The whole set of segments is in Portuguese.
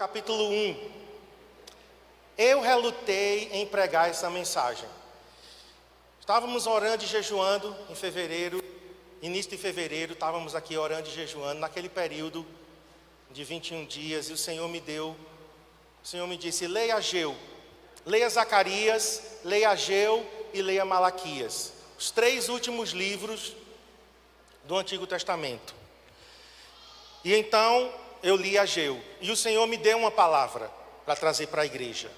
capítulo 1. Eu relutei em pregar essa mensagem. Estávamos orando e jejuando em fevereiro, início de fevereiro, estávamos aqui orando e jejuando, naquele período de 21 dias, e o Senhor me disse, leia Ageu, leia Zacarias, leia Ageu e leia Malaquias, os 3 últimos livros do Antigo Testamento. E então eu li Ageu, e o Senhor me deu uma palavra para trazer para a igreja.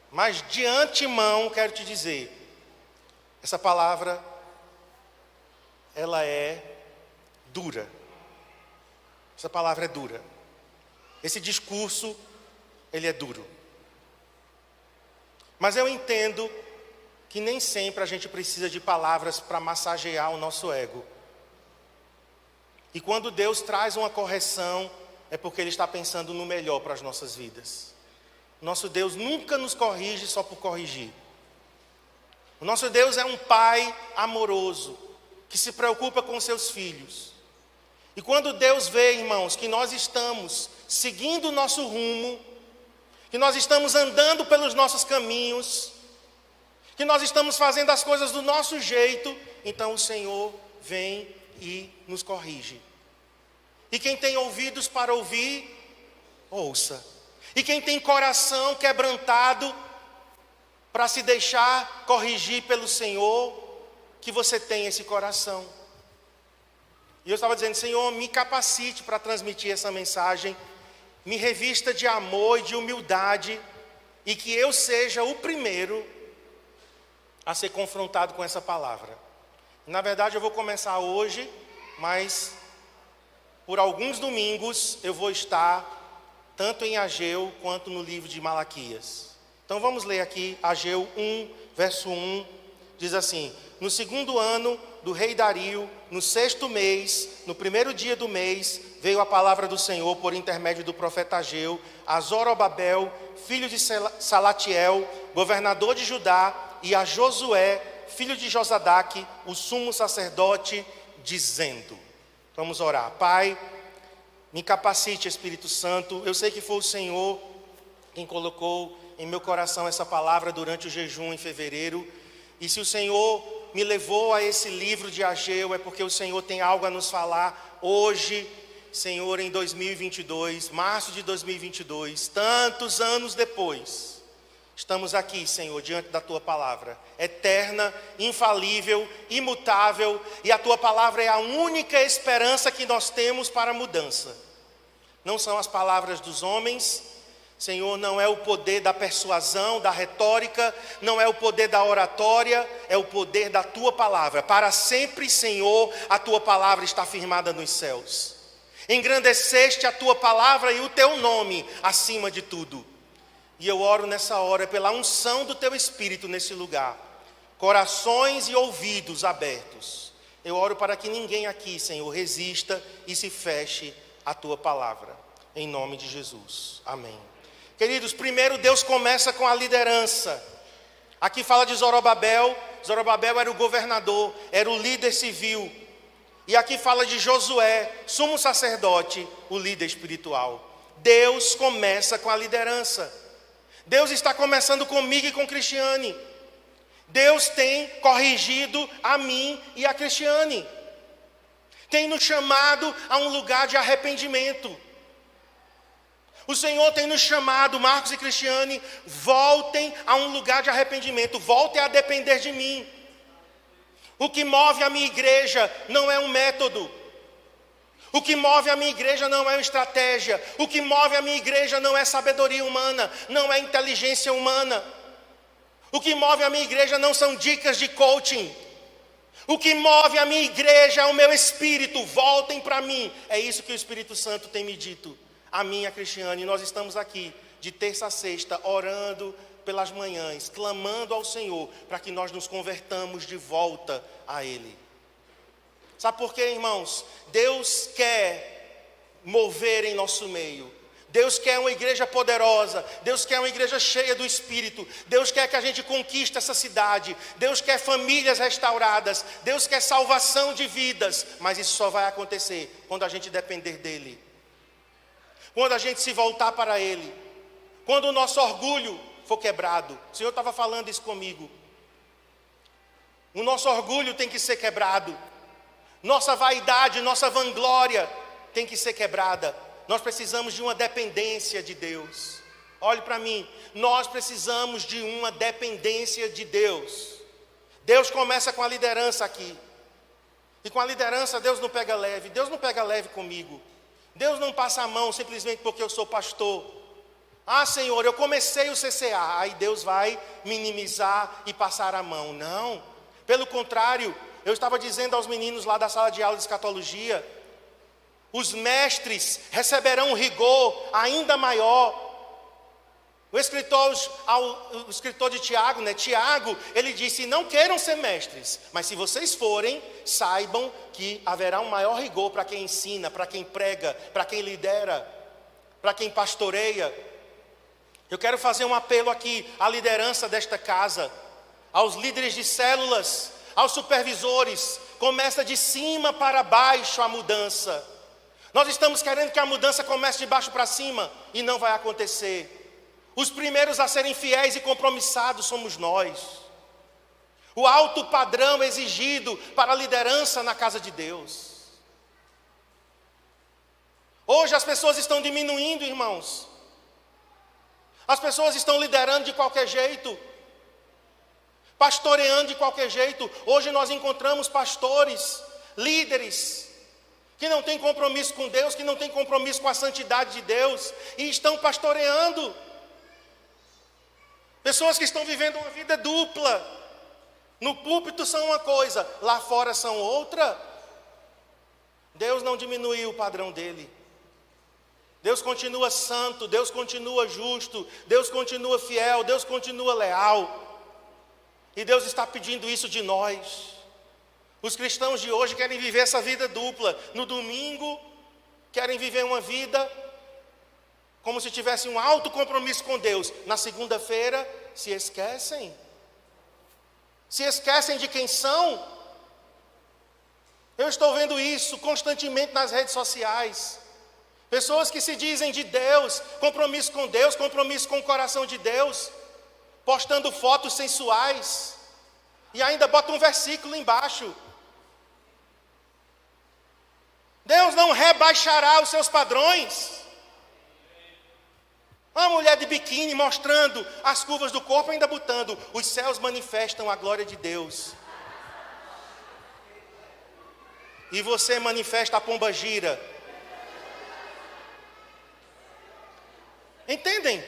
Mas de antemão quero te dizer, essa palavra, ela é dura. Essa palavra é dura. Esse discurso, ele é duro. Mas eu entendo que nem sempre a gente precisa de palavras para massagear o nosso ego. E quando Deus traz uma correção, é porque Ele está pensando no melhor para as nossas vidas. Nosso Deus nunca nos corrige só por corrigir. O nosso Deus é um Pai amoroso, que se preocupa com seus filhos. E quando Deus vê, irmãos, que nós estamos seguindo o nosso rumo, que nós estamos andando pelos nossos caminhos, que nós estamos fazendo as coisas do nosso jeito, então o Senhor vem e nos corrige. E quem tem ouvidos para ouvir, ouça. E quem tem coração quebrantado para se deixar corrigir pelo Senhor, que você tenha esse coração. E eu estava dizendo, Senhor, me capacite para transmitir essa mensagem, me revista de amor e de humildade, e que eu seja o primeiro a ser confrontado com essa palavra. Na verdade, eu vou começar hoje, mas por alguns domingos eu vou estar tanto em Ageu quanto no livro de Malaquias. Então vamos ler aqui Ageu 1, verso 1, diz assim: no 2º ano do rei Dario, no 6º mês, no 1º dia do mês, veio a palavra do Senhor por intermédio do profeta Ageu, a Zorobabel, filho de Salatiel, governador de Judá, e a Josué, filho de Josadaque, o sumo sacerdote, dizendo. Vamos orar. Pai, me capacite, Espírito Santo. Eu sei que foi o Senhor quem colocou em meu coração essa palavra durante o jejum em fevereiro. E se o Senhor me levou a esse livro de Ageu, é porque o Senhor tem algo a nos falar hoje, Senhor, em 2022, março de 2022, tantos anos depois. Estamos aqui, Senhor, diante da Tua palavra, eterna, infalível, imutável, e a Tua palavra é a única esperança que nós temos para a mudança. Não são as palavras dos homens, Senhor, não é o poder da persuasão, da retórica, não é o poder da oratória, é o poder da Tua palavra. Para sempre, Senhor, a Tua palavra está firmada nos céus. Engrandeceste a Tua palavra e o Teu nome acima de tudo. E eu oro nessa hora pela unção do Teu Espírito nesse lugar. Corações e ouvidos abertos. Eu oro para que ninguém aqui, Senhor, resista e se feche à Tua palavra. Em nome de Jesus. Amém. Queridos, primeiro Deus começa com a liderança. Aqui fala de Zorobabel. Zorobabel era o governador, era o líder civil. E aqui fala de Josué, sumo sacerdote, o líder espiritual. Deus começa com a liderança. Deus está começando comigo e com Cristiane. Deus tem corrigido a mim e a Cristiane. Tem nos chamado a um lugar de arrependimento. O Senhor tem nos chamado, Marcos e Cristiane, voltem a um lugar de arrependimento. Voltem a depender de mim. O que move a minha igreja não é um método. O que move a minha igreja não é uma estratégia. O que move a minha igreja não é sabedoria humana, não é inteligência humana. O que move a minha igreja não são dicas de coaching. O que move a minha igreja é o meu espírito. Voltem para mim. É isso que o Espírito Santo tem me dito. A mim e a Cristiane. Nós estamos aqui de terça a sexta orando pelas manhãs, clamando ao Senhor para que nós nos convertamos de volta a Ele. Sabe por quê, irmãos? Deus quer mover em nosso meio. Deus quer uma igreja poderosa. Deus quer uma igreja cheia do Espírito. Deus quer que a gente conquiste essa cidade. Deus quer famílias restauradas. Deus quer salvação de vidas. Mas isso só vai acontecer quando a gente depender dEle. quando a gente se voltar para Ele, quando o nosso orgulho for quebrado. O Senhor estava falando isso comigo. O nosso orgulho tem que ser quebrado. Nossa vaidade, nossa vanglória tem que ser quebrada. Nós precisamos de uma dependência de Deus. Olhe para mim, nós precisamos de uma dependência de Deus. Deus começa com a liderança aqui. E com a liderança Deus não pega leve. Deus não pega leve comigo. Deus não passa a mão simplesmente porque eu sou pastor. Ah, Senhor, eu comecei o CCA. Aí Deus vai minimizar e passar a mão. Não. Pelo contrário, eu estava dizendo aos meninos lá da sala de aula de escatologia, os mestres receberão um rigor ainda maior. O escritor de Tiago, Tiago, ele disse, não queiram ser mestres, mas se vocês forem, saibam que haverá um maior rigor para quem ensina, para quem prega, para quem lidera, para quem pastoreia. Eu quero fazer um apelo aqui à liderança desta casa, aos líderes de células, aos supervisores. Começa de cima para baixo a mudança. Nós estamos querendo que a mudança comece de baixo para cima e não vai acontecer. Os primeiros a serem fiéis e compromissados somos nós. O alto padrão exigido para a liderança na casa de Deus. Hoje as pessoas estão diminuindo, irmãos. As pessoas estão liderando de qualquer jeito, pastoreando de qualquer jeito. Hoje nós encontramos pastores, líderes, que não têm compromisso com Deus, que não têm compromisso com a santidade de Deus, e estão pastoreando. Pessoas que estão vivendo uma vida dupla. No púlpito são uma coisa, lá fora são outra. Deus não diminuiu o padrão dele. Deus continua santo, Deus continua justo, Deus continua fiel, Deus continua leal. E Deus está pedindo isso de nós. Os cristãos de hoje querem viver essa vida dupla. No domingo, querem viver uma vida como se tivessem um alto compromisso com Deus. Na segunda-feira, se esquecem. Se esquecem de quem são. Eu estou vendo isso constantemente nas redes sociais. Pessoas que se dizem de Deus, compromisso com Deus, compromisso com o coração de Deus, postando fotos sensuais, e ainda bota um versículo embaixo. Deus não rebaixará os seus padrões. Uma mulher de biquíni mostrando as curvas do corpo, ainda botando, os céus manifestam a glória de Deus. E você manifesta a pombagira. Entendem?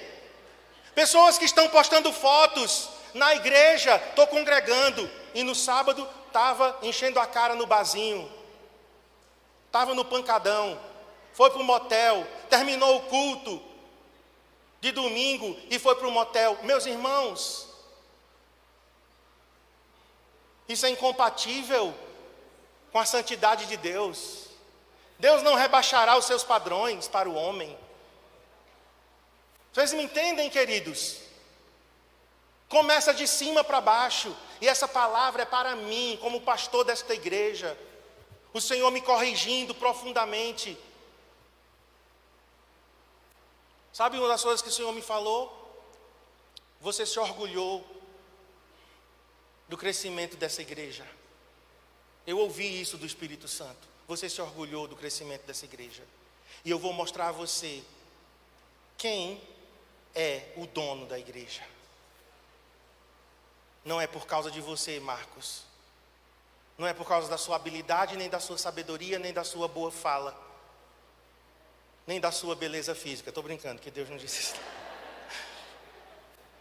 Pessoas que estão postando fotos na igreja, estou congregando, e no sábado estava enchendo a cara no barzinho, estava no pancadão, foi para o motel, terminou o culto de domingo e foi para o motel. Meus irmãos, isso é incompatível com a santidade de Deus. Deus não rebaixará os seus padrões para o homem. Vocês me entendem, queridos? Começa de cima para baixo. E essa palavra é para mim, como pastor desta igreja. O Senhor me corrigindo profundamente. Sabe uma das coisas que o Senhor me falou? Você se orgulhou do crescimento dessa igreja. Eu ouvi isso do Espírito Santo. Você se orgulhou do crescimento dessa igreja. E eu vou mostrar a você quem é o dono da igreja. Não é por causa de você, Marcos. Não é por causa da sua habilidade, nem da sua sabedoria, nem da sua boa fala, nem da sua beleza física. Estou brincando, que Deus não disse isso.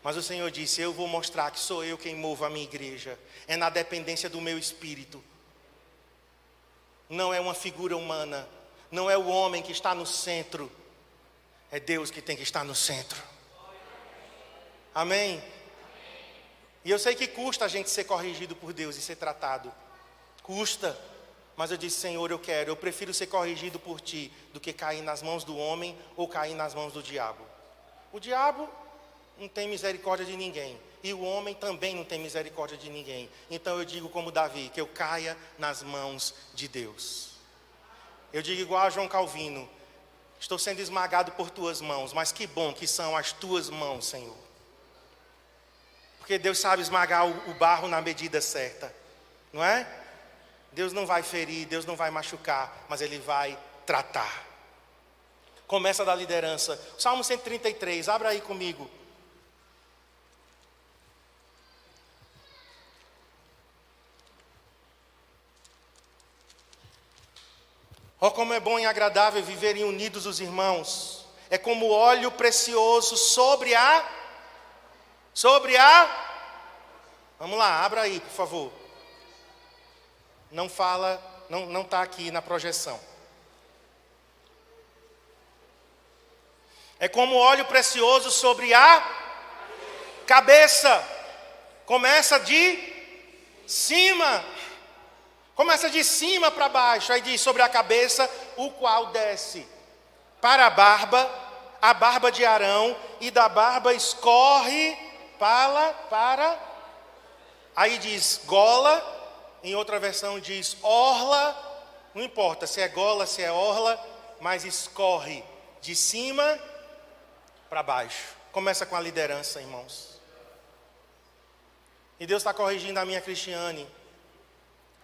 Mas o Senhor disse, eu vou mostrar que sou eu quem movo a minha igreja. É na dependência do meu espírito. Não é uma figura humana. Não é o homem que está no centro. É Deus que tem que estar no centro. Amém? E eu sei que custa a gente ser corrigido por Deus e ser tratado. Custa. Mas eu disse, Senhor, eu prefiro ser corrigido por Ti do que cair nas mãos do homem ou cair nas mãos do diabo. O diabo não tem misericórdia de ninguém. E o homem também não tem misericórdia de ninguém. Então eu digo como Davi, que eu caia nas mãos de Deus. Eu digo igual a João Calvino, Estou sendo esmagado por tuas mãos, mas que bom que são as tuas mãos, Senhor. Porque Deus sabe esmagar o barro na medida certa, não é? Deus não vai ferir, Deus não vai machucar, mas Ele vai tratar. Começa da liderança. Salmo 133, abra aí comigo. Oh, como é bom e agradável viverem unidos os irmãos. É como óleo precioso sobre a... Vamos lá, abra aí, por favor. Não fala, não está aqui na projeção. É como óleo precioso sobre a cabeça. Começa de cima. Começa de cima para baixo. Aí diz sobre a cabeça, o qual desce para a barba de Arão, e da barba escorre para. Aí diz gola, em outra versão diz orla. Não importa se é gola, se é orla, mas escorre de cima para baixo. Começa com a liderança, irmãos. E Deus está corrigindo a minha Cristiane.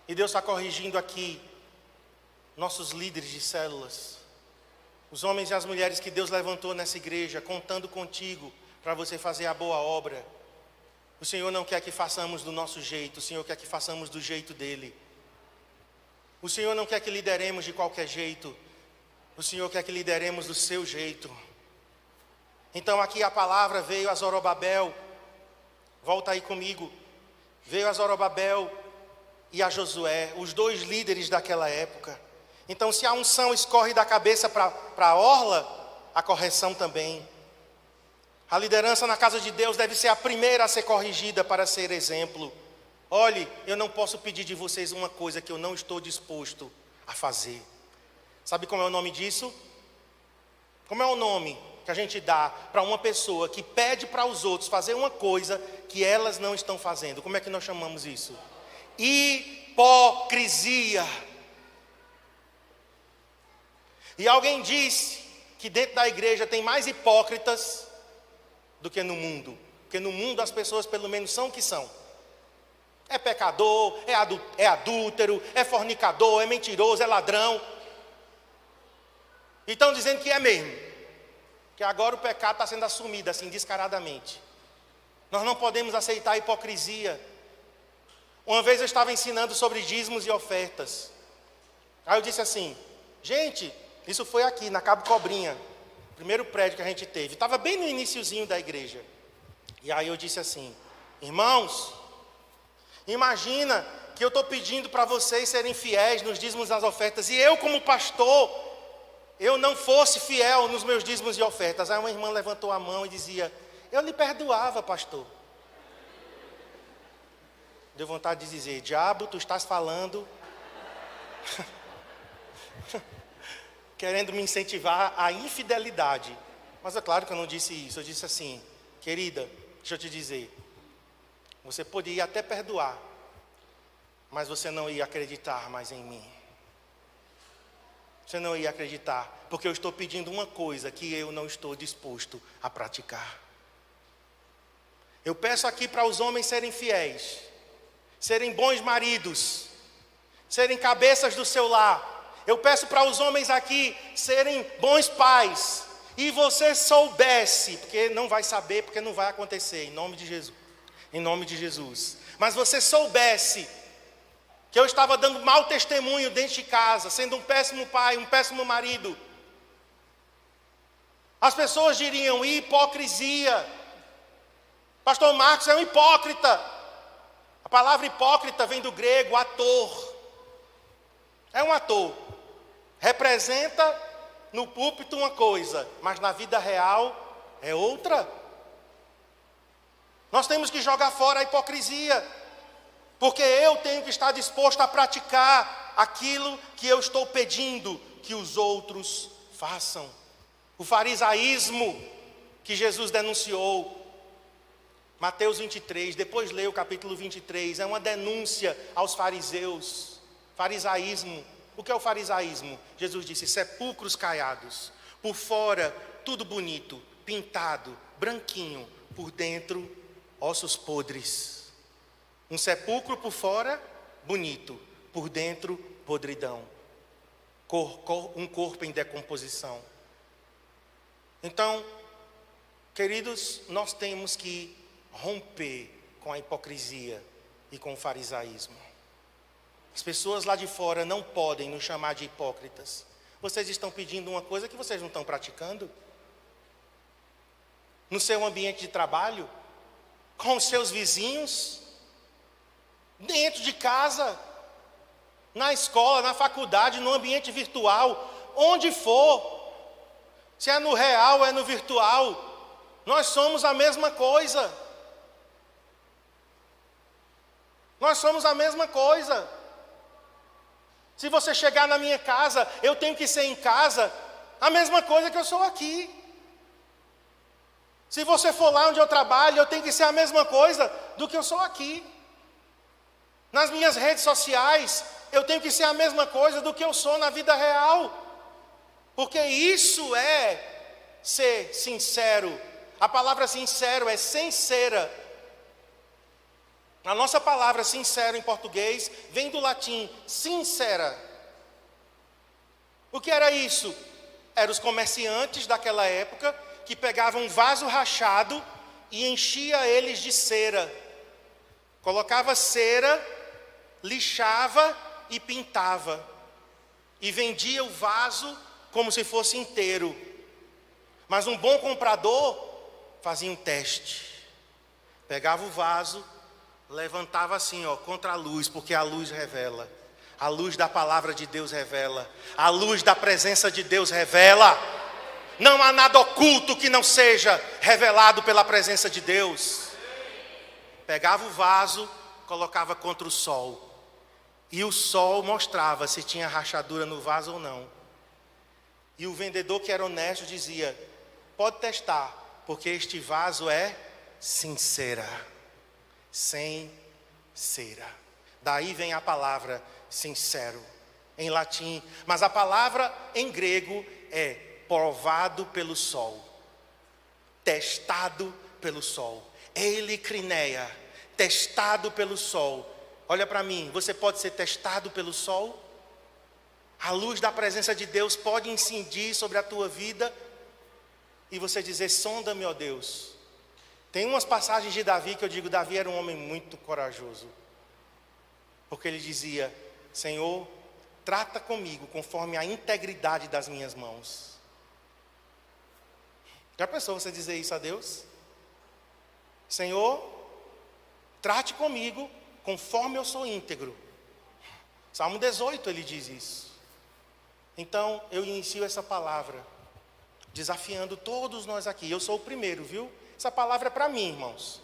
E Deus está corrigindo aqui nossos líderes de células. Os homens e as mulheres que Deus levantou nessa igreja, contando contigo para você fazer a boa obra. O Senhor não quer que façamos do nosso jeito, o Senhor quer que façamos do jeito dEle. O Senhor não quer que lideremos de qualquer jeito, o Senhor quer que lideremos do seu jeito. Então aqui a palavra veio a Zorobabel, volta aí comigo, veio a Zorobabel e a Josué, os dois líderes daquela época. Então se a unção escorre da cabeça para a orla, a correção também. A liderança na casa de Deus deve ser a primeira a ser corrigida para ser exemplo. Olhe, eu não posso pedir de vocês uma coisa que eu não estou disposto a fazer. Sabe como é o nome disso? Como é o nome que a gente dá para uma pessoa que pede para os outros fazer uma coisa que elas não estão fazendo? Como é que nós chamamos isso? Hipocrisia. E alguém disse que dentro da igreja tem mais hipócritas do que no mundo. Porque no mundo as pessoas pelo menos são o que são. É pecador, é adúltero, é fornicador, é mentiroso, é ladrão. E estão dizendo que é mesmo. Que agora o pecado está sendo assumido assim descaradamente. Nós não podemos aceitar a hipocrisia. Uma vez eu estava ensinando sobre dízimos e ofertas. Aí eu disse assim, gente, isso foi aqui na Cabo Cobrinha, primeiro prédio que a gente teve. Estava bem no iniciozinho da igreja. E aí eu disse assim, irmãos, imagina que eu estou pedindo para vocês serem fiéis nos dízimos e nas ofertas, e eu como pastor, eu não fosse fiel nos meus dízimos e ofertas. Aí uma irmã levantou a mão e dizia, eu lhe perdoava, pastor. Deu vontade de dizer, diabo, tu estás falando, querendo me incentivar à infidelidade. Mas é claro que eu não disse isso, eu disse assim, querida, deixa eu te dizer, você poderia até perdoar, mas você não ia acreditar mais em mim. Você não ia acreditar, porque eu estou pedindo uma coisa que eu não estou disposto a praticar. Eu peço aqui para os homens serem fiéis, serem bons maridos, serem cabeças do seu lar. Eu peço para os homens aqui serem bons pais. E você soubesse, porque não vai saber, porque não vai acontecer, em nome de Jesus. Em nome de Jesus. Mas você soubesse que eu estava dando mau testemunho dentro de casa, sendo um péssimo pai, um péssimo marido. As pessoas diriam, hipocrisia. Pastor Marcos é um hipócrita. A palavra hipócrita vem do grego, ator. É um ator. Representa no púlpito uma coisa, mas na vida real é outra. Nós temos que jogar fora a hipocrisia. Porque eu tenho que estar disposto a praticar aquilo que eu estou pedindo que os outros façam. O farisaísmo que Jesus denunciou. Mateus 23, depois leia o capítulo 23, é uma denúncia aos fariseus. Farisaísmo. O que é o farisaísmo? Jesus disse, sepulcros caiados. Por fora, tudo bonito, pintado, branquinho. Por dentro, ossos podres. Um sepulcro por fora, bonito. Por dentro, podridão. Um corpo em decomposição. Então, queridos, nós temos que romper com a hipocrisia e com o farisaísmo. As pessoas lá de fora não podem nos chamar de hipócritas. Vocês estão pedindo uma coisa que vocês não estão praticando? No seu ambiente de trabalho, com os seus vizinhos, dentro de casa, na escola, na faculdade, no ambiente virtual, onde for. Se é no real ou é no virtual, nós somos a mesma coisa. Nós somos a mesma coisa. Se você chegar na minha casa, eu tenho que ser em casa a mesma coisa que eu sou aqui. Se você for lá onde eu trabalho, eu tenho que ser a mesma coisa do que eu sou aqui. Nas minhas redes sociais, eu tenho que ser a mesma coisa do que eu sou na vida real. Porque isso é ser sincero. A palavra sincero é sincera. A nossa palavra sincero em português vem do latim sincera. O que era isso? Eram os comerciantes daquela época que pegavam um vaso rachado e enchia eles de cera. Colocava cera, lixava e pintava. E vendia o vaso como se fosse inteiro. Mas um bom comprador fazia um teste. Pegava o vaso, levantava assim, contra a luz, porque a luz revela. A luz da palavra de Deus revela. A luz da presença de Deus revela. Não há nada oculto que não seja revelado pela presença de Deus. Pegava o vaso, colocava contra o sol. E o sol mostrava se tinha rachadura no vaso ou não. E o vendedor, que era honesto, dizia: pode testar, porque este vaso é sincera. Sem cera. Daí vem a palavra sincero, em latim. Mas a palavra em grego é provado pelo sol. Testado pelo sol. Eilicrineia, testado pelo sol. Olha para mim, você pode ser testado pelo sol? A luz da presença de Deus pode incidir sobre a tua vida e você dizer: sonda-me, ó Deus. Tem umas passagens de Davi que eu digo: Davi era um homem muito corajoso, porque ele dizia: Senhor, trata comigo conforme a integridade das minhas mãos. Já pensou você dizer isso a Deus? Senhor, trate comigo conforme eu sou íntegro. Salmo 18 ele diz isso. Então eu inicio essa palavra desafiando todos nós aqui. Eu sou o primeiro, viu? Essa palavra é para mim, irmãos.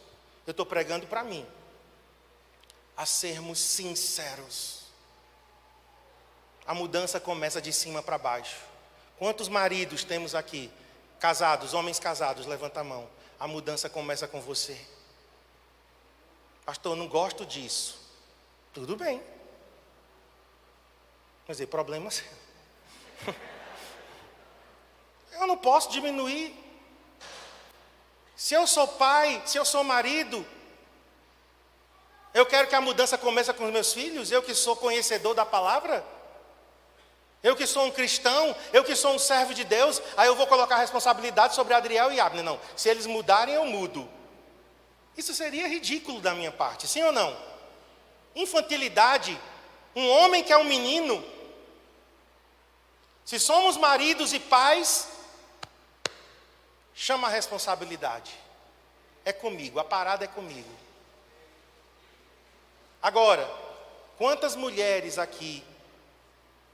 Eu estou pregando para mim. A sermos sinceros. A mudança começa de cima para baixo. Quantos maridos temos aqui? Casados, homens casados, levanta a mão. A mudança começa com você. Pastor, eu não gosto disso. Tudo bem. Quer dizer, problema seu. Eu não posso diminuir. Se eu sou pai, se eu sou marido, eu quero que a mudança comece com os meus filhos. Eu que sou conhecedor da palavra, eu que sou um cristão, eu que sou um servo de Deus, aí eu vou colocar a responsabilidade sobre Adriel e Abner. Não, se eles mudarem, eu mudo. Isso seria ridículo da minha parte, sim ou não? Infantilidade. Um homem que é um menino. Se somos maridos e pais, chama a responsabilidade. É comigo, a parada é comigo. Agora, quantas mulheres aqui,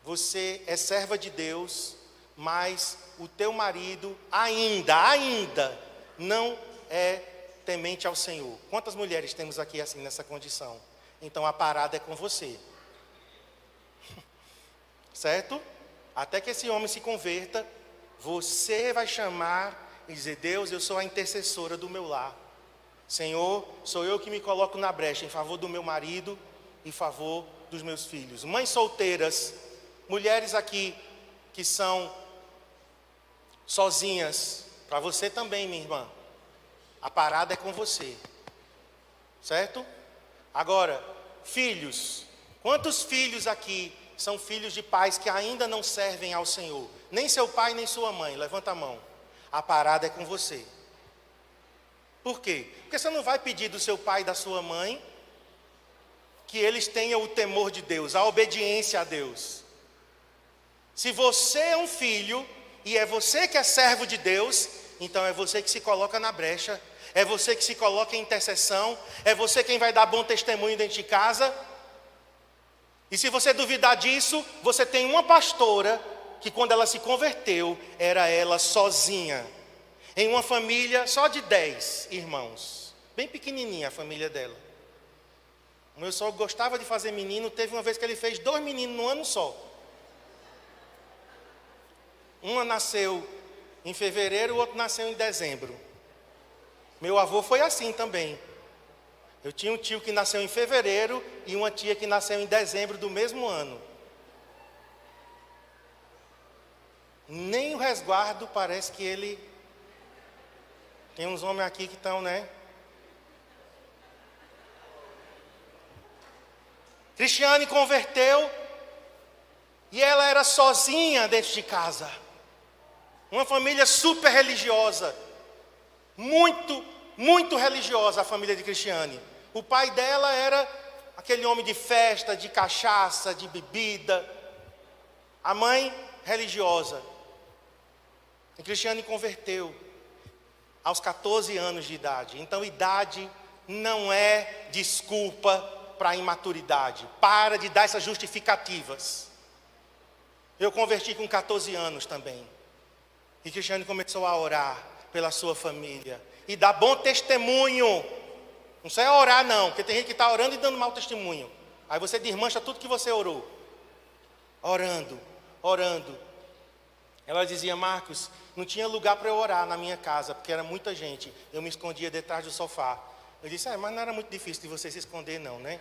você é serva de Deus, mas o teu marido ainda não é temente ao Senhor? Quantas mulheres temos aqui assim nessa condição? Então a parada é com você. Certo? Até que esse homem se converta, você vai chamar e dizer: Deus, eu sou a intercessora do meu lar. Senhor, sou eu que me coloco na brecha em favor do meu marido, em favor dos meus filhos. Mães solteiras, mulheres aqui que são sozinhas, para você também, minha irmã, a parada é com você, certo? Agora, filhos, quantos filhos aqui são filhos de pais que ainda não servem ao Senhor? Nem seu pai, nem sua mãe, levanta a mão. A parada é com você. Por quê? Porque você não vai pedir do seu pai e da sua mãe que eles tenham o temor de Deus, a obediência a Deus. Se você é um filho e é você que é servo de Deus, então é você que se coloca na brecha, é você que se coloca em intercessão, é você quem vai dar bom testemunho dentro de casa. E se você duvidar disso, você tem uma pastora que quando ela se converteu, era ela sozinha, em uma família só de 10 irmãos, bem pequenininha a família dela. O meu sogro gostava de fazer menino, teve uma vez que ele fez 2 meninos no ano só. Uma nasceu em fevereiro, o outro nasceu em dezembro. Meu avô foi assim também. Eu tinha um tio que nasceu em fevereiro e uma tia que nasceu em dezembro do mesmo ano. Nem o resguardo parece que ele... Tem uns homens aqui que estão, né? Cristiane converteu e ela era sozinha dentro de casa. Uma família super religiosa. Muito religiosa a família de Cristiane. O pai dela era aquele homem de festa, de cachaça, de bebida. A mãe, religiosa. E Cristiane converteu aos 14 anos de idade. Então, idade não é desculpa para a imaturidade. Para de dar essas justificativas. Eu converti com 14 anos também. E Cristiane começou a orar pela sua família. E dar bom testemunho. Não só é orar não, porque tem gente que está orando e dando mau testemunho. Aí você desmancha tudo que você orou. Orando. Ela dizia, Marcos, não tinha lugar para eu orar na minha casa, porque era muita gente. Eu me escondia detrás do sofá. Eu disse, mas não era muito difícil de você se esconder não, né?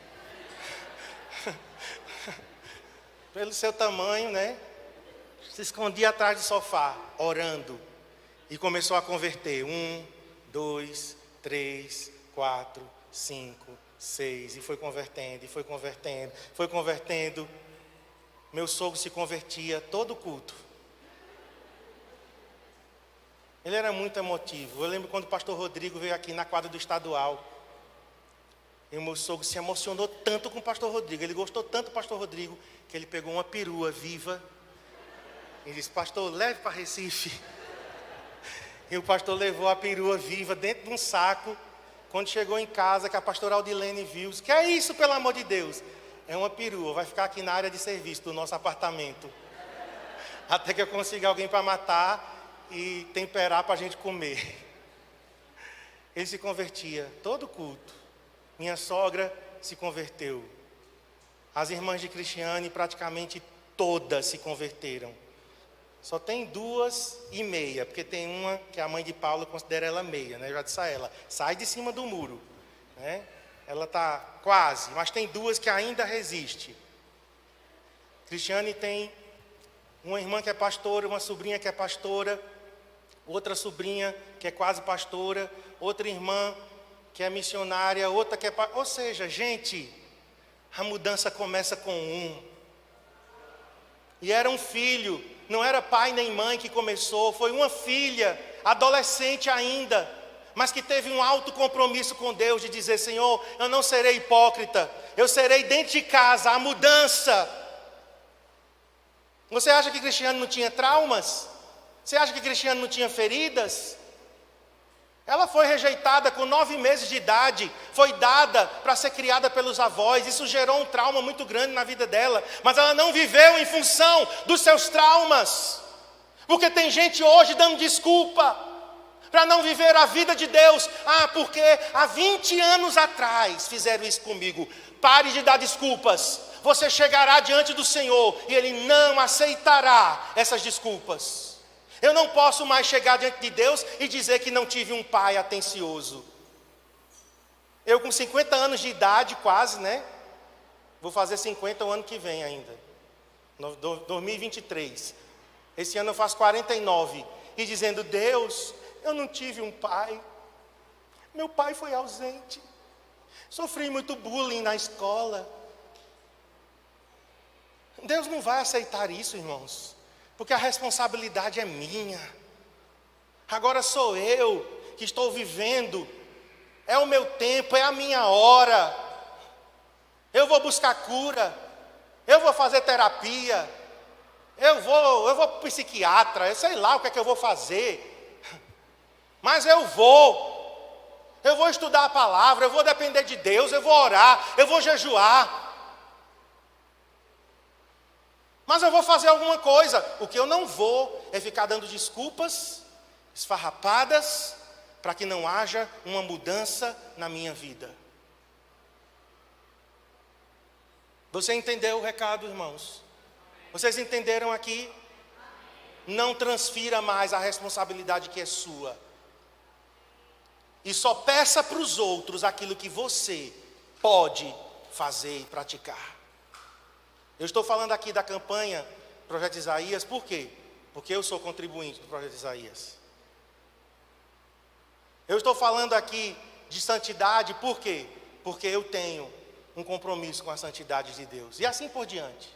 Pelo seu tamanho, né? Se escondia atrás do sofá, orando. E começou a converter. 1, 2, 3, 4, 5, 6. E foi convertendo. Meu sogro se convertia todo culto. Ele era muito emotivo. Eu lembro quando o pastor Rodrigo veio aqui na quadra do estadual. E o meu sogro se emocionou tanto com o pastor Rodrigo. Ele gostou tanto do pastor Rodrigo, que ele pegou uma perua viva. E disse, pastor, leve para Recife. E o pastor levou a perua viva dentro de um saco. Quando chegou em casa, que a pastora Aldilene viu, disse, que é isso, pelo amor de Deus? É uma perua, vai ficar aqui na área de serviço do nosso apartamento. Até que eu consiga alguém para matar e temperar para a gente comer. Ele se convertia todo culto. Minha sogra se converteu. As irmãs de Cristiane praticamente todas se converteram. Só tem 2,5, porque tem uma que a mãe de Paulo considera ela meia, né? Eu já disse a ela, sai de cima do muro, né? Ela está quase, mas tem 2 que ainda resiste. Cristiane tem uma irmã que é pastora, uma sobrinha que é pastora, outra sobrinha que é quase pastora, outra irmã que é missionária, outra que é... Ou seja, gente, a mudança começa com um. E era um filho, não era pai nem mãe que começou, foi uma filha, adolescente ainda, mas que teve um alto compromisso com Deus de dizer, Senhor, eu não serei hipócrita, eu serei dentro de casa, a mudança. Você acha que Cristiane não tinha traumas? Você acha que Cristiane não tinha feridas? Ela foi rejeitada com 9 meses de idade, foi dada para ser criada pelos avós, isso gerou um trauma muito grande na vida dela, mas ela não viveu em função dos seus traumas, porque tem gente hoje dando desculpa para não viver a vida de Deus, porque há 20 anos atrás fizeram isso comigo. Pare de dar desculpas, você chegará diante do Senhor e Ele não aceitará essas desculpas. Eu não posso mais chegar diante de Deus e dizer que não tive um pai atencioso. Eu com 50 anos de idade quase, né? Vou fazer 50 o ano que vem ainda. 2023. Esse ano eu faço 49. e dizendo: Deus, eu não tive um pai, meu pai foi ausente, sofri muito bullying na escola. Deus não vai aceitar isso, irmãos, porque a responsabilidade é minha. Agora sou eu que estou vivendo, é o meu tempo, é a minha hora. Eu vou buscar cura, eu vou fazer terapia, eu vou para o psiquiatra, eu sei lá o que é que eu vou fazer, mas eu vou estudar a palavra, eu vou depender de Deus, eu vou orar, eu vou jejuar. Mas eu vou fazer alguma coisa. O que eu não vou é ficar dando desculpas esfarrapadas para que não haja uma mudança na minha vida. Você entendeu o recado, irmãos? Vocês entenderam aqui? Não transfira mais a responsabilidade que é sua. E só peça para os outros aquilo que você pode fazer e praticar. Eu estou falando aqui da campanha Projeto Isaías, por quê? Porque eu sou contribuinte do Projeto Isaías. Eu estou falando aqui de santidade, por quê? Porque eu tenho um compromisso com a santidade de Deus. E assim por diante.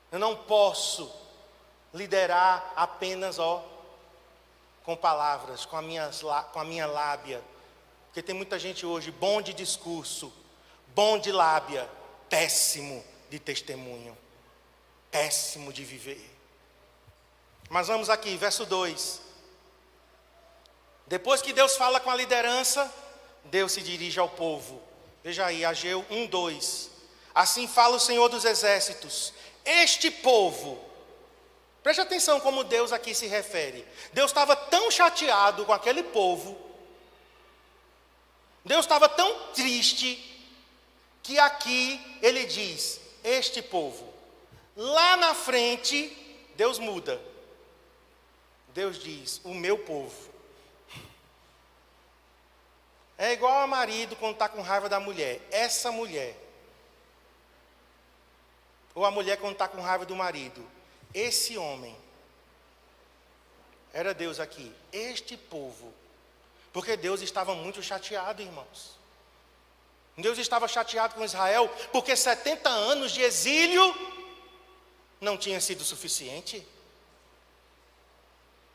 Eu não posso liderar apenas com palavras, com a minha lábia. Porque tem muita gente hoje bom de discurso, bom de lábia, péssimo de testemunho, péssimo de viver. Mas vamos aqui, verso 2. Depois que Deus fala com a liderança, Deus se dirige ao povo. Veja aí, Ageu 1:2. Assim fala o Senhor dos Exércitos: este povo, preste atenção como Deus aqui se refere. Deus estava tão chateado com aquele povo, Deus estava tão triste, que aqui ele diz: este povo. Lá na frente, Deus muda. Deus diz: o meu povo. É igual a marido quando está com raiva da mulher. Essa mulher. Ou a mulher quando está com raiva do marido. Esse homem. Era Deus aqui. Este povo. Porque Deus estava muito chateado, irmãos. Deus estava chateado com Israel, porque 70 anos de exílio não tinha sido suficiente.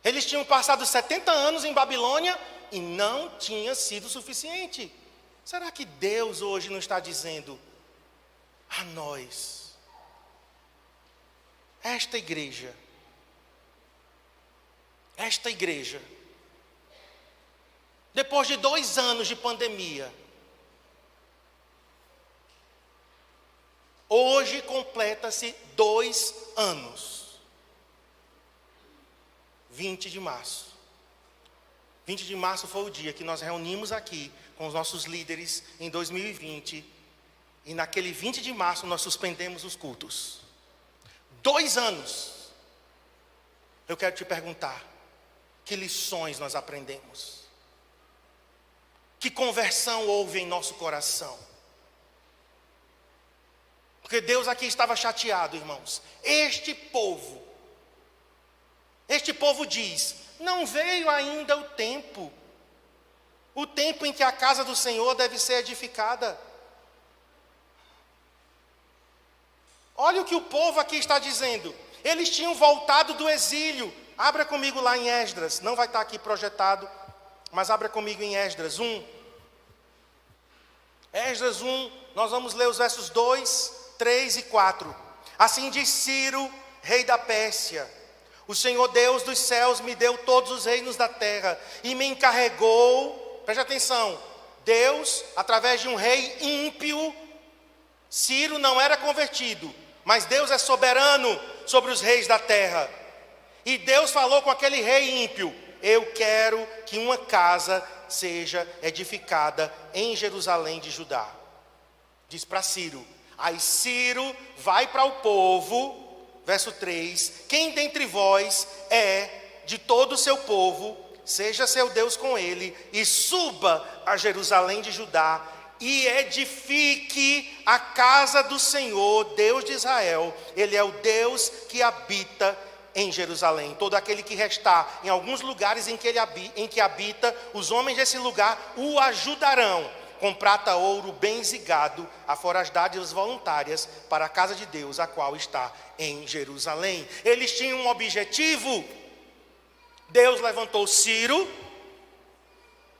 Eles tinham passado 70 anos em Babilônia e não tinha sido suficiente. Será que Deus hoje não está dizendo a nós, esta igreja, depois de 2 anos de pandemia, hoje completa-se 2 anos. 20 de março. 20 de março foi o dia que nós reunimos aqui com os nossos líderes em 2020. E naquele 20 de março nós suspendemos os cultos. 2 anos. Eu quero te perguntar, que lições nós aprendemos? Que conversão houve em nosso coração? Porque Deus aqui estava chateado, irmãos. Este povo diz: não veio ainda o tempo em que a casa do Senhor deve ser edificada. Olha o que o povo aqui está dizendo. Eles tinham voltado do exílio. Abra comigo lá em Esdras, não vai estar aqui projetado, mas abra comigo em Esdras 1. Esdras 1, nós vamos ler os versos 2, 3 e 4. Assim diz Ciro, rei da Pérsia: o Senhor Deus dos céus me deu todos os reinos da terra e me encarregou, preste atenção, Deus, através de um rei ímpio, Ciro não era convertido, mas Deus é soberano sobre os reis da terra. E Deus falou com aquele rei ímpio: eu quero que uma casa seja edificada em Jerusalém de Judá. Diz para Ciro. Aí Ciro vai para o povo, verso 3: quem dentre vós é de todo o seu povo, seja seu Deus com ele, e suba a Jerusalém de Judá, e edifique a casa do Senhor, Deus de Israel. Ele é o Deus que habita em Jerusalém. Todo aquele que restar em alguns lugares em que habita, os homens desse lugar o ajudarão com prata, ouro, bens e gado, afora as dádivas voluntárias para a casa de Deus, a qual está em Jerusalém. Eles tinham um objetivo. Deus levantou Ciro.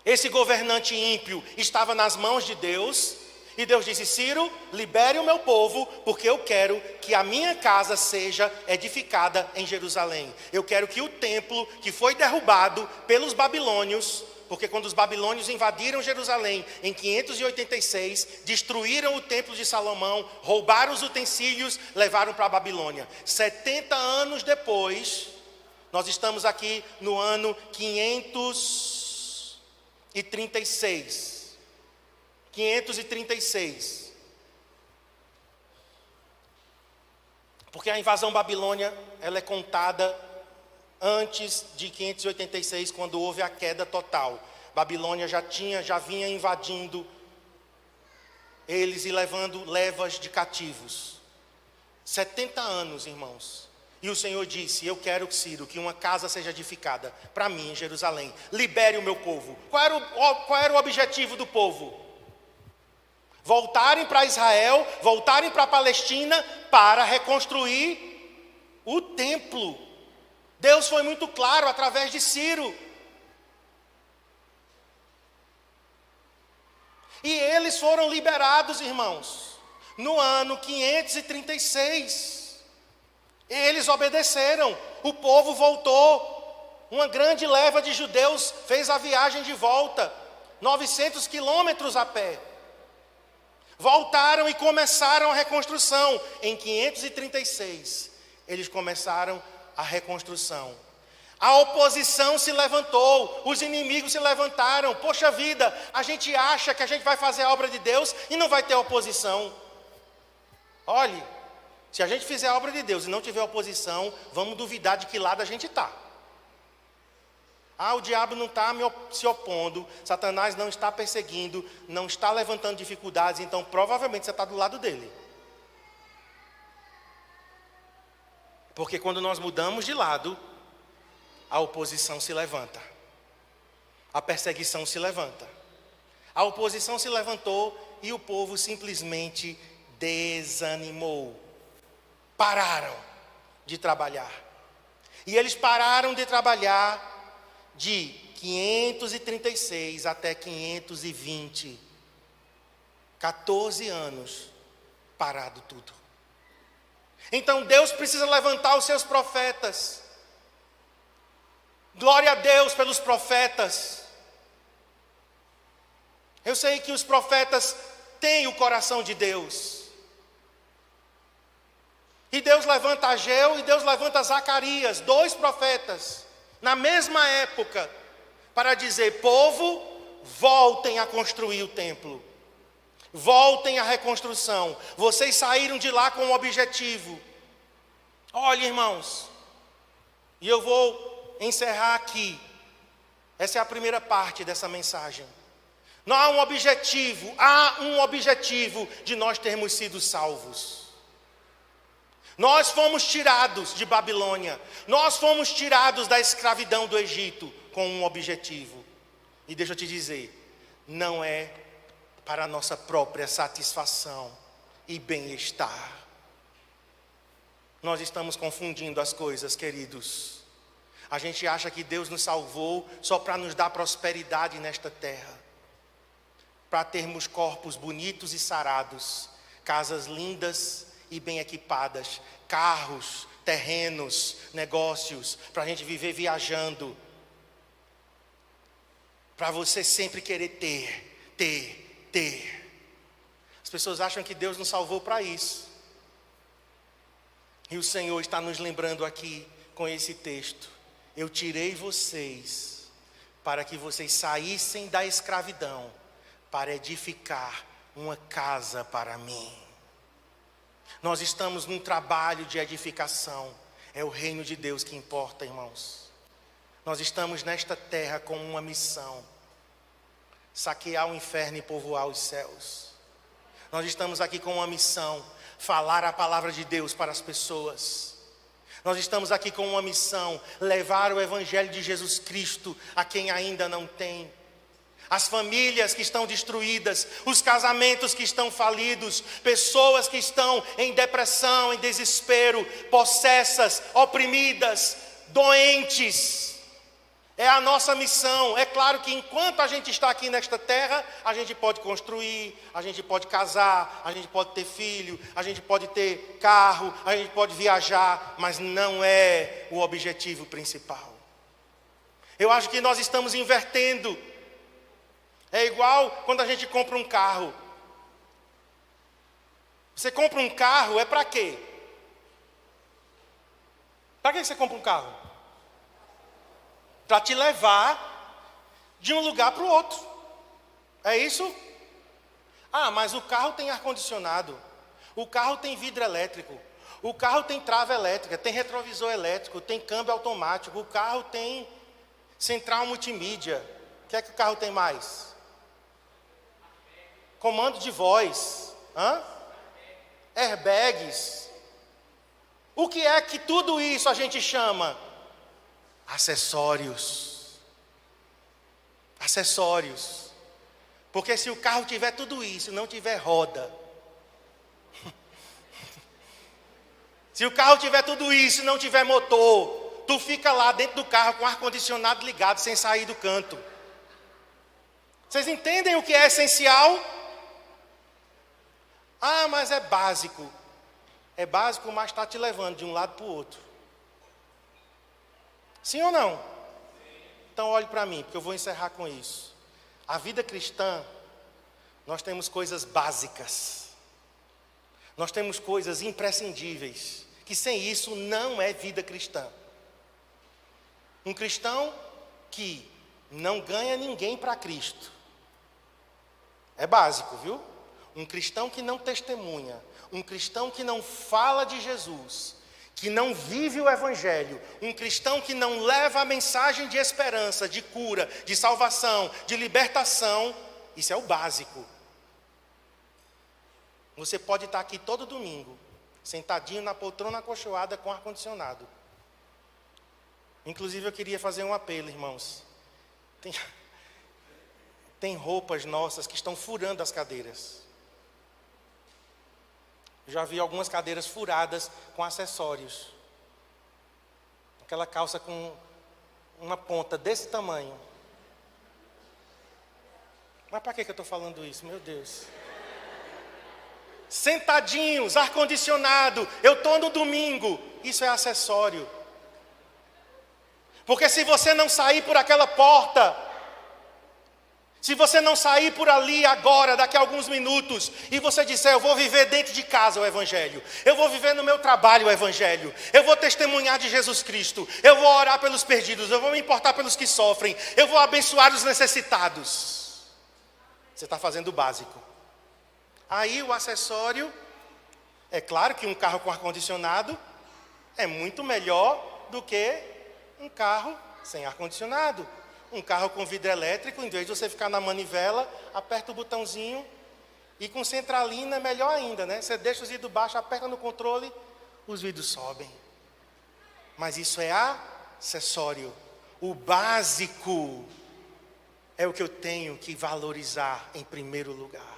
Esse governante ímpio estava nas mãos de Deus. E Deus disse: Ciro, libere o meu povo, porque eu quero que a minha casa seja edificada em Jerusalém. Eu quero que o templo que foi derrubado pelos babilônios, porque quando os babilônios invadiram Jerusalém em 586, destruíram o templo de Salomão, roubaram os utensílios, levaram para a Babilônia. 70 anos depois, nós estamos aqui no ano 536. 536. Porque a invasão babilônia, ela é contada antes de 586, quando houve a queda total. Babilônia já vinha invadindo eles e levando levas de cativos. 70 anos, irmãos. E o Senhor disse: eu quero, Ciro, que uma casa seja edificada para mim em Jerusalém. Libere o meu povo. Qual era o objetivo do povo? Voltarem para Israel, voltarem para a Palestina para reconstruir o templo. Deus foi muito claro através de Ciro. E eles foram liberados, irmãos, no ano 536. Eles obedeceram, o povo voltou. Uma grande leva de judeus fez a viagem de volta, 900 quilômetros a pé. Voltaram e começaram a reconstrução. Em 536, eles começaram a reconstrução. A oposição se levantou, os inimigos se levantaram. Poxa vida, a gente acha que a gente vai fazer a obra de Deus e não vai ter oposição. Olhe, se a gente fizer a obra de Deus e não tiver oposição, vamos duvidar de que lado a gente está. O diabo não está se opondo, Satanás não está perseguindo, não está levantando dificuldades, então provavelmente você está do lado dele. Porque quando nós mudamos de lado, a oposição se levanta, a perseguição se levanta. A oposição se levantou e o povo simplesmente desanimou. Pararam de trabalhar. E eles pararam de trabalhar de 536 até 520, 14 anos, parado tudo. Então Deus precisa levantar os seus profetas. Glória a Deus pelos profetas. Eu sei que os profetas têm o coração de Deus. E Deus levanta Ageu e Deus levanta Zacarias, 2 profetas, na mesma época, para dizer: povo, voltem a construir o templo. Voltem à reconstrução. Vocês saíram de lá com um objetivo. Olha, irmãos, e eu vou encerrar aqui. Essa é a primeira parte dessa mensagem. Não há um objetivo de nós termos sido salvos. Nós fomos tirados de Babilônia. Nós fomos tirados da escravidão do Egito com um objetivo. E deixa eu te dizer, não é para a nossa própria satisfação e bem-estar. Nós estamos confundindo as coisas, queridos. A gente acha que Deus nos salvou só para nos dar prosperidade nesta terra, para termos corpos bonitos e sarados, casas lindas e bem equipadas, carros, terrenos, negócios, para a gente viver viajando, para você sempre querer ter. As pessoas acham que Deus nos salvou para isso. E o Senhor está nos lembrando aqui com esse texto: eu tirei vocês para que vocês saíssem da escravidão, para edificar uma casa para mim. Nós estamos num trabalho de edificação. É o reino de Deus que importa, irmãos. Nós estamos nesta terra com uma missão: saquear o inferno e povoar os céus. Nós estamos aqui com uma missão: falar a palavra de Deus para as pessoas. Nós estamos aqui com uma missão: levar o Evangelho de Jesus Cristo a quem ainda não tem. As famílias que estão destruídas, os casamentos que estão falidos, pessoas que estão em depressão, em desespero, possessas, oprimidas, doentes. É a nossa missão. É claro que enquanto a gente está aqui nesta terra, a gente pode construir, a gente pode casar, a gente pode ter filho, a gente pode ter carro, a gente pode viajar, mas não é o objetivo principal. Eu acho que nós estamos invertendo. É igual quando a gente compra um carro. Você compra um carro, é para quê? Para que você compra um carro? Para te levar de um lugar para o outro. É isso? Ah, mas o carro tem ar-condicionado. O carro tem vidro elétrico. O carro tem trava elétrica, tem retrovisor elétrico, tem câmbio automático. O carro tem central multimídia. O que é que o carro tem mais? Comando de voz, airbags. O que é que tudo isso a gente chama? Acessórios. Acessórios. Porque se o carro tiver tudo isso, não tiver roda. Se o carro tiver tudo isso e não tiver motor, tu fica lá dentro do carro com o ar-condicionado ligado, sem sair do canto. Vocês entendem o que é essencial? Ah, mas é básico. É básico, mas está te levando de um lado para o outro. Sim ou não? Então olhe para mim, porque eu vou encerrar com isso. A vida cristã, nós temos coisas básicas. Nós temos coisas imprescindíveis, que sem isso não é vida cristã. Um cristão que não ganha ninguém para Cristo. É básico, viu? Um cristão que não testemunha, um cristão que não fala de Jesus, que não vive o Evangelho, um cristão que não leva a mensagem de esperança, de cura, de salvação, de libertação, isso é o básico. Você pode estar aqui todo domingo, sentadinho na poltrona acolchoada com ar-condicionado. Inclusive eu queria fazer um apelo, irmãos. Tem roupas nossas que estão furando as cadeiras. Eu já vi algumas cadeiras furadas com acessórios. Aquela calça com uma ponta desse tamanho. Mas para que eu estou falando isso? Meu Deus. Sentadinhos, ar-condicionado, eu estou no domingo. Isso é acessório. Porque se você não sair por aquela porta, se você não sair por ali agora, daqui a alguns minutos, e você disser, eu vou viver dentro de casa o Evangelho, eu vou viver no meu trabalho o Evangelho, eu vou testemunhar de Jesus Cristo, eu vou orar pelos perdidos, eu vou me importar pelos que sofrem, eu vou abençoar os necessitados. Você está fazendo o básico. Aí o acessório, é claro que um carro com ar-condicionado é muito melhor do que um carro sem ar-condicionado. Um carro com vidro elétrico, em vez de você ficar na manivela, aperta o botãozinho, e com centralina é melhor ainda, né? Você deixa os vidros baixos, aperta no controle, os vidros sobem. Mas isso é acessório. O básico é o que eu tenho que valorizar em primeiro lugar.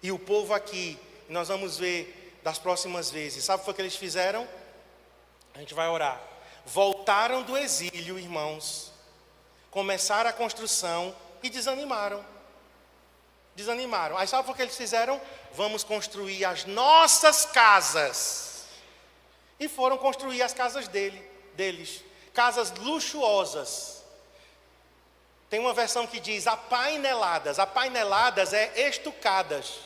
E o povo aqui, nós vamos ver das próximas vezes, sabe o que foi que eles fizeram? A gente vai orar. Voltaram do exílio, irmãos. Começaram a construção e desanimaram. Desanimaram. Aí sabe o que eles fizeram? Vamos construir as nossas casas. E foram construir as casas deles. Casas luxuosas. Tem uma versão que diz apaineladas. Apaineladas é estucadas.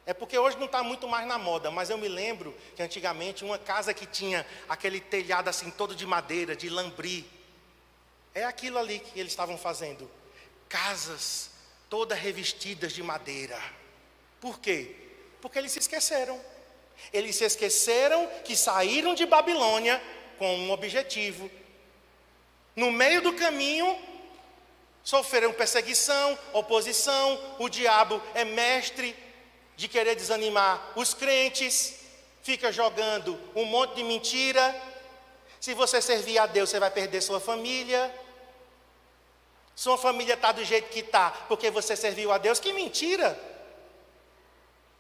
É porque hoje não está muito mais na moda, mas eu me lembro que antigamente uma casa que tinha aquele telhado assim todo de madeira, de lambri. É aquilo ali que eles estavam fazendo. Casas todas revestidas de madeira. Por quê? Porque eles se esqueceram. Eles se esqueceram que saíram de Babilônia com um objetivo. No meio do caminho, sofreram perseguição, oposição. O diabo é mestre de querer desanimar os crentes. fica jogando um monte de mentira. Se você servir a Deus, você vai perder sua família. Sua família está do jeito que está, porque você serviu a Deus. Que mentira!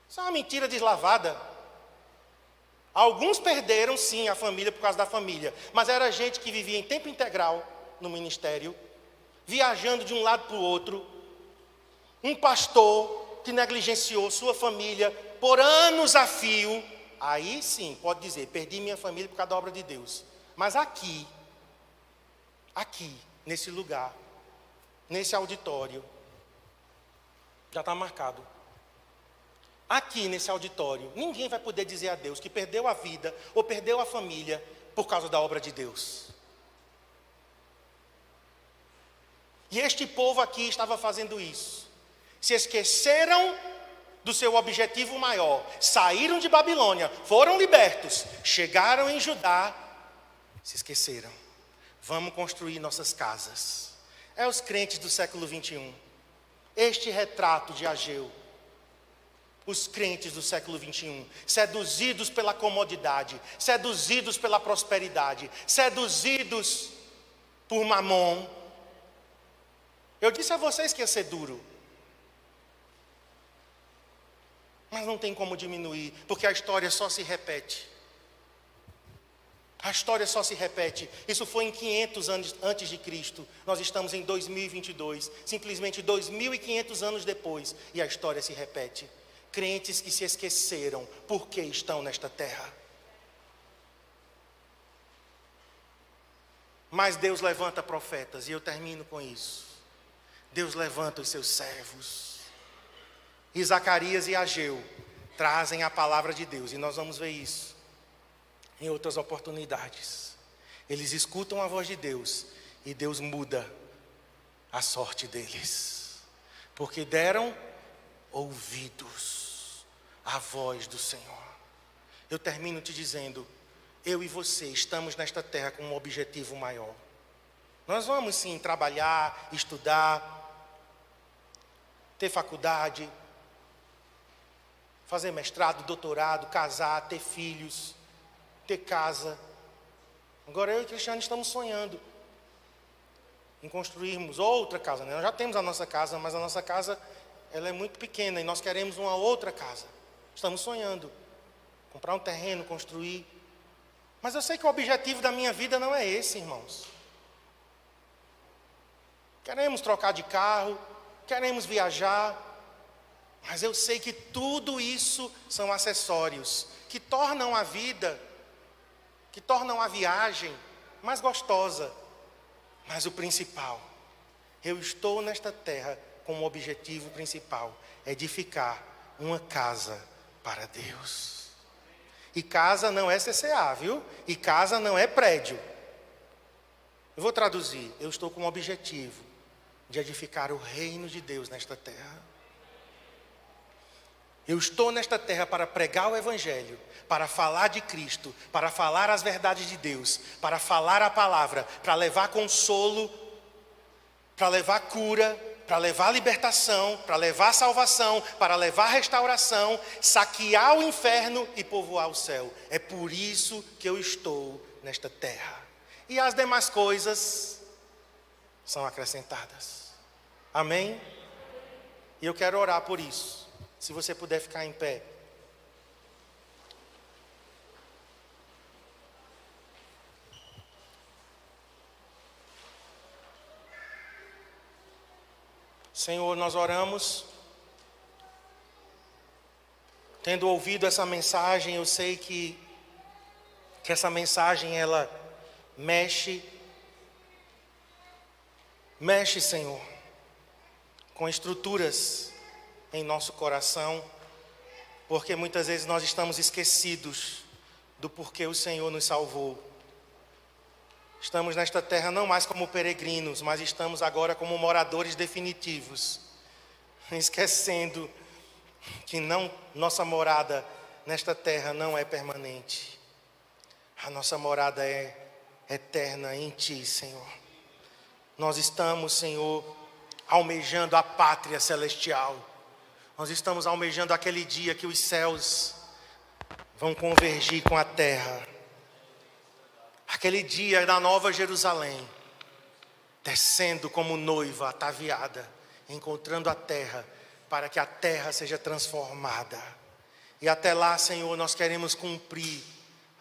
Isso é uma mentira deslavada. Alguns perderam, sim, a família por causa da família. Mas era gente que vivia em tempo integral no ministério, viajando de um lado para o outro. Um pastor que negligenciou sua família por anos a fio. Aí sim, pode dizer, perdi minha família por causa da obra de Deus. Mas aqui, nesse lugar, nesse auditório, já está marcado. Aqui nesse auditório, ninguém vai poder dizer a Deus que perdeu a vida ou perdeu a família por causa da obra de Deus. E este povo aqui estava fazendo isso. Se esqueceram do seu objetivo maior. Saíram de Babilônia, foram libertos, chegaram em Judá, se esqueceram. Vamos construir nossas casas. É os crentes do século 21. Este retrato de Ageu. Os crentes do século 21, seduzidos pela comodidade, seduzidos pela prosperidade, seduzidos por Mamon. Eu disse a vocês que ia ser duro. Mas não tem como diminuir, porque a história só se repete. A história só se repete. Isso foi em 500 anos antes de Cristo. Nós estamos em 2022, simplesmente 2.500 anos depois, e a história se repete. Crentes que se esqueceram por que estão nesta terra. Mas Deus levanta profetas, e eu termino com isso. Deus levanta os seus servos. E Zacarias e Ageu trazem a palavra de Deus, e nós vamos ver isso em outras oportunidades. Eles escutam a voz de Deus, e Deus muda a sorte deles, porque deram ouvidos à voz do Senhor. Eu termino te dizendo, eu e você estamos nesta terra com um objetivo maior. Nós vamos sim trabalhar, estudar, ter faculdade, fazer mestrado, doutorado, casar, ter filhos, ter casa. Agora eu e Cristiano estamos sonhando em construirmos outra casa, né? Nós já temos a nossa casa, mas a nossa casa ela é muito pequena e nós queremos uma outra casa. Estamos sonhando, comprar um terreno, construir. Mas eu sei que o objetivo da minha vida não é esse, irmãos. Queremos trocar de carro, queremos viajar, mas eu sei que tudo isso são acessórios que tornam a vida, que tornam a viagem mais gostosa. Mas o principal, eu estou nesta terra com um objetivo principal, edificar uma casa para Deus. E casa não é CCA, viu? E casa não é prédio. Eu vou traduzir, eu estou com um objetivo de edificar o reino de Deus nesta terra. Eu estou nesta terra para pregar o Evangelho, para falar de Cristo, para falar as verdades de Deus, para falar a palavra, para levar consolo, para levar cura, para levar libertação, para levar salvação, para levar restauração, saquear o inferno e povoar o céu. É por isso que eu estou nesta terra. E as demais coisas são acrescentadas. Amém? E eu quero orar por isso. Se você puder ficar em pé. Senhor, nós oramos, tendo ouvido essa mensagem, eu sei que essa mensagem ela mexe, Senhor, com estruturas em nosso coração, porque muitas vezes nós estamos esquecidos do porquê o Senhor nos salvou. Estamos nesta terra não mais como peregrinos, mas estamos agora como moradores definitivos, esquecendo que nossa morada nesta terra não é permanente. A nossa morada é eterna em Ti, Senhor. Nós estamos, Senhor, almejando a pátria celestial. Nós estamos almejando aquele dia que os céus vão convergir com a terra. Aquele dia da Nova Jerusalém, descendo como noiva ataviada, encontrando a terra, para que a terra seja transformada. E até lá, Senhor, nós queremos cumprir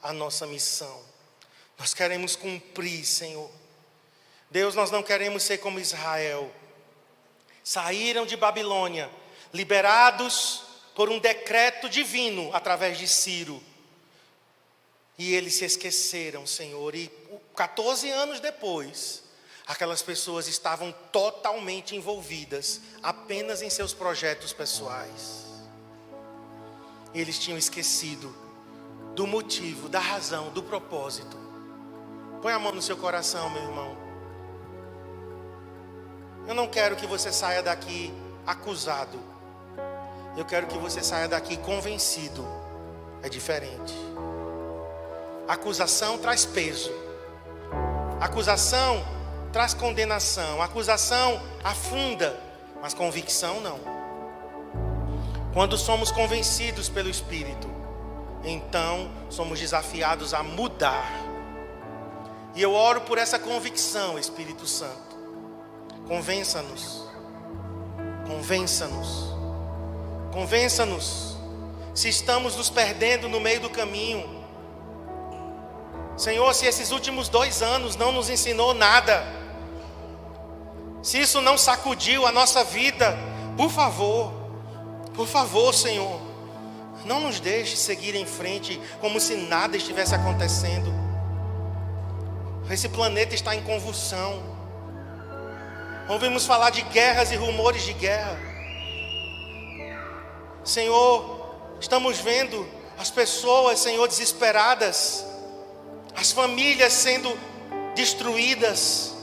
a nossa missão. Nós queremos cumprir, Senhor. Deus, nós não queremos ser como Israel. Saíram de Babilônia, liberados por um decreto divino através de Ciro. E eles se esqueceram, Senhor. E 14 anos depois, aquelas pessoas estavam totalmente envolvidas apenas em seus projetos pessoais. Eles tinham esquecido do motivo, da razão, do propósito. Põe a mão no seu coração, meu irmão. Eu não quero que você saia daqui acusado. Eu quero que você saia daqui convencido. É diferente. Acusação traz peso. Acusação traz condenação. Acusação afunda, mas convicção não. Quando somos convencidos pelo Espírito, então somos desafiados a mudar. E eu oro por essa convicção, Espírito Santo. Convença-nos. Convença-nos. Convença-nos. Se estamos nos perdendo no meio do caminho. Senhor, se esses últimos 2 anos não nos ensinou nada, se isso não sacudiu a nossa vida, por favor, Senhor, não nos deixe seguir em frente como se nada estivesse acontecendo. Esse planeta está em convulsão. Ouvimos falar de guerras e rumores de guerra. Senhor, estamos vendo as pessoas, Senhor, desesperadas, as famílias sendo destruídas.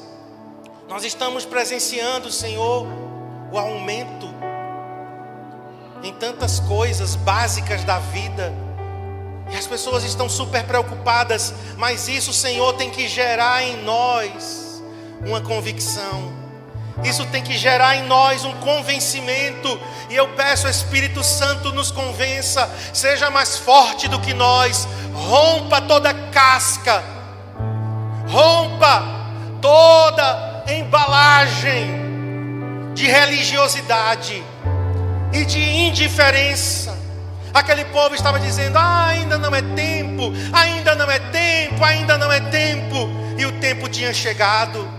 Nós estamos presenciando, Senhor, o aumento em tantas coisas básicas da vida. E as pessoas estão super preocupadas, mas isso, Senhor, tem que gerar em nós uma convicção. Isso tem que gerar em nós um convencimento. E eu peço, Espírito Santo, nos convença. Seja mais forte do que nós. Rompa toda casca. Rompa toda embalagem de religiosidade e de indiferença. Aquele povo estava dizendo: ainda não é tempo, ainda não é tempo, ainda não é tempo. E o tempo tinha chegado.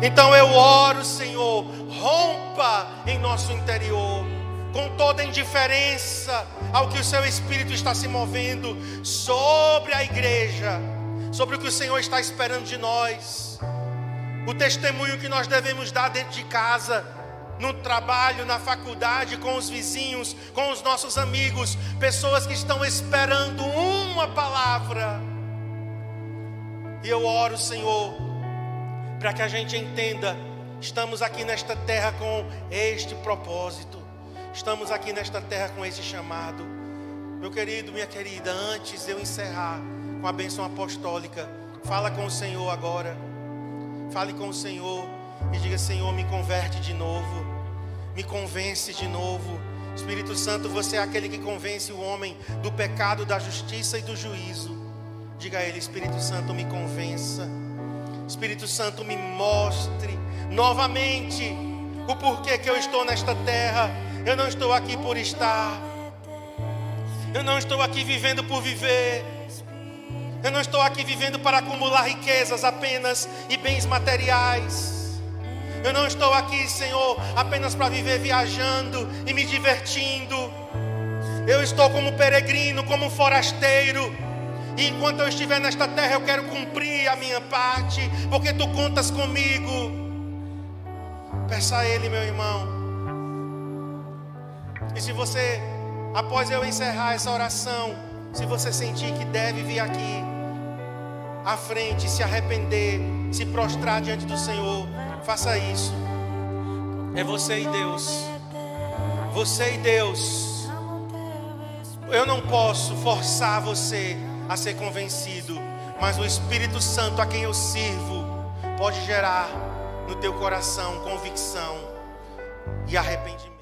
Então eu oro, Senhor, rompa em nosso interior com toda a indiferença ao que o Seu Espírito está se movendo sobre a igreja, sobre o que o Senhor está esperando de nós, o testemunho que nós devemos dar dentro de casa, no trabalho, na faculdade, com os vizinhos, com os nossos amigos, pessoas que estão esperando uma palavra. E eu oro, Senhor, para que a gente entenda, estamos aqui nesta terra com este propósito, estamos aqui nesta terra com esse chamado. Meu querido, minha querida, antes de eu encerrar com a bênção apostólica, fala com o Senhor agora. Fale com o Senhor e diga: Senhor, me converte de novo, me convence de novo. Espírito Santo, você é aquele que convence o homem do pecado, da justiça e do juízo. Diga a Ele: Espírito Santo, me convença. Espírito Santo, me mostre novamente o porquê que eu estou nesta terra. Eu não estou aqui por estar. Eu não estou aqui vivendo por viver. Eu não estou aqui vivendo para acumular riquezas apenas e bens materiais. Eu não estou aqui, Senhor, apenas para viver viajando e me divertindo. Eu estou como peregrino, como forasteiro. E enquanto eu estiver nesta terra, eu quero cumprir a minha parte, porque Tu contas comigo. Peça a Ele, meu irmão. E se você, após eu encerrar essa oração, se você sentir que deve vir aqui à frente, se arrepender, se prostrar diante do Senhor, faça isso. É você e Deus. Você e Deus. Eu não posso forçar você a ser convencido, mas o Espírito Santo a quem eu sirvo pode gerar no teu coração convicção e arrependimento.